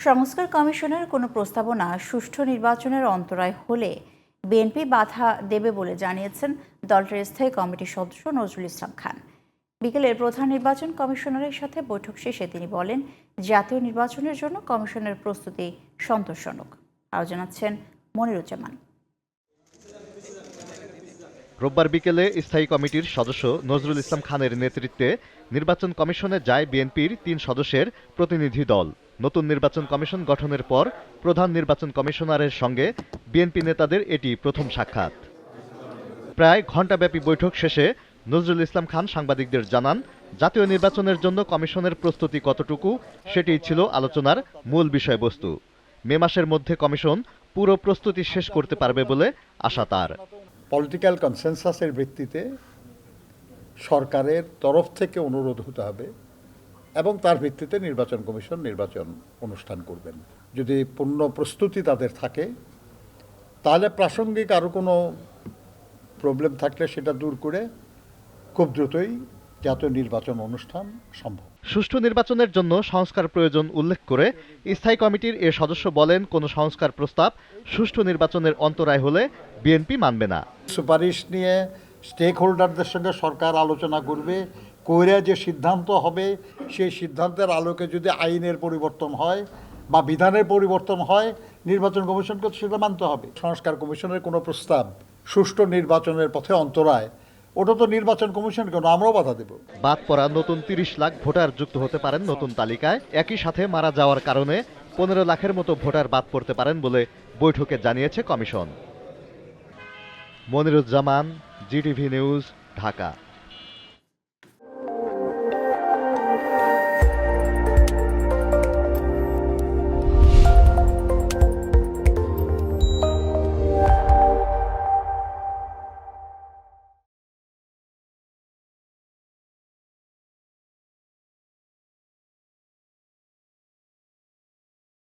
সংস্কার কমিশনের কোনো প্রস্তাবনা সুষ্ঠু নির্বাচনের অন্তরায় হলে বিএনপি বাধা দেবে বলে জানিয়েছেন দলটির স্থায়ী কমিটির সদস্য নজরুল ইসলাম খান। বিকেলে প্রধান নির্বাচন কমিশনারের সাথে বৈঠক শেষে তিনি বলেন, জাতীয় নির্বাচনের জন্য কমিশনের প্রস্তুতি সন্তোষজনক। আরও জানাচ্ছেন মনিরুজ্জামান। রোববার বিকেলে স্থায়ী কমিটির সদস্য নজরুল ইসলাম খানের নেতৃত্বে নির্বাচন কমিশনে যায় বিএনপির ৩ সদস্যের প্রতিনিধি দল। নতুন নির্বাচন কমিশন গঠনের পর প্রধান নির্বাচন কমিশনারের সঙ্গে বিএনপি নেতাদের এটি প্রথম সাক্ষাৎ। প্রায় ঘণ্টাব্যাপী বৈঠক শেষে নজরুল ইসলাম খান সাংবাদিকদের জানান, জাতীয় নির্বাচনের জন্য কমিশনের প্রস্তুতি কতটুকু সেটিই ছিল আলোচনার মূল বিষয়বস্তু। মে মাসের মধ্যে কমিশন পুরো প্রস্তুতি শেষ করতে পারবে বলে আশা তার। পলিটিক্যাল কনসেনসাসের ভিত্তিতে সরকারের তরফ থেকে অনুরোধ হতে হবে এবং তার ভিত্তিতে নির্বাচন কমিশন নির্বাচন অনুষ্ঠান করবেন। যদি পূর্ণ প্রস্তুতি তাদের থাকে তাহলে প্রাসঙ্গিক আরও কোনো প্রবলেম থাকলে সেটা দূর করে খুব দ্রুতই জাতীয় নির্বাচন অনুষ্ঠান সম্ভব। সুষ্ঠু নির্বাচনের জন্য সংস্কার প্রয়োজন উল্লেখ করে স্থায়ী কমিটির এ সদস্য বলেন, কোনো সংস্কার প্রস্তাব সুষ্ঠু নির্বাচনের অন্তরায় হলে বিএনপি মানবে না। সুপারিশ নিয়ে স্টেক হোল্ডারদের সঙ্গে সরকার আলোচনা করবে, কইরা যে সিদ্ধান্ত হবে সেই সিদ্ধান্তের আলোকে যদি আইনের পরিবর্তন হয় বা বিধানের পরিবর্তন হয়, নির্বাচন কমিশনকে সেটা মানতে হবে। সংস্কার কমিশনের কোনো প্রস্তাব সুষ্ঠু নির্বাচনের পথে অন্তরায়, ওটা তো নির্বাচন কমিশন কেন, আমরাও বাধা দেব। বাদ পড়া নতুন ৩০ লাখ ভোটার যুক্ত হতে পারেন নতুন তালিকায়। একই সাথে মারা যাওয়ার কারণে ১৫ লাখের মতো ভোটার বাদ পড়তে পারেন বলে বৈঠকে জানিয়েছে commission. Moniruzzaman, GTV news, Dhaka.